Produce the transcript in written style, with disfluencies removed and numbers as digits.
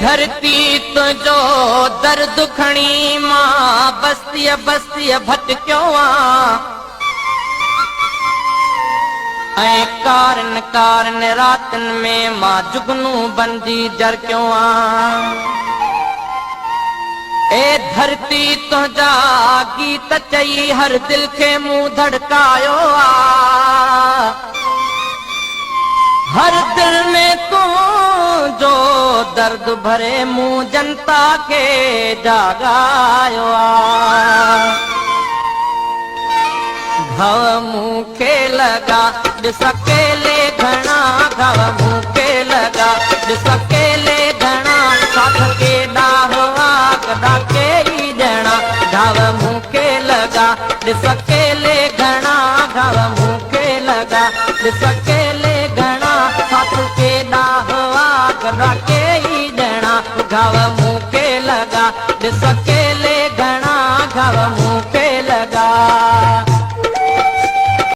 धरती तुझो दर्द खणी मां बस्तीअ बस्तीअ भटकियो ऐं कारन कारन रातन में मां जुगनू बंदी जरकियो ए धरती तुझा गीत चई हर दिल के मुंह धड़कायो हर दिल में तू जो दर्द भरे मुंह जनता के जागायो घव मुखे लगा दिसकेले घना घव मुखे लगा दिसकेले घना साथ के डाहवा कदा के ही जना घव मुखे लगा दिसकेले घना घव मुखे लगा दिसकेले घना साथ के डाहवा कदा के ही जना घव मुखे लगा दिसके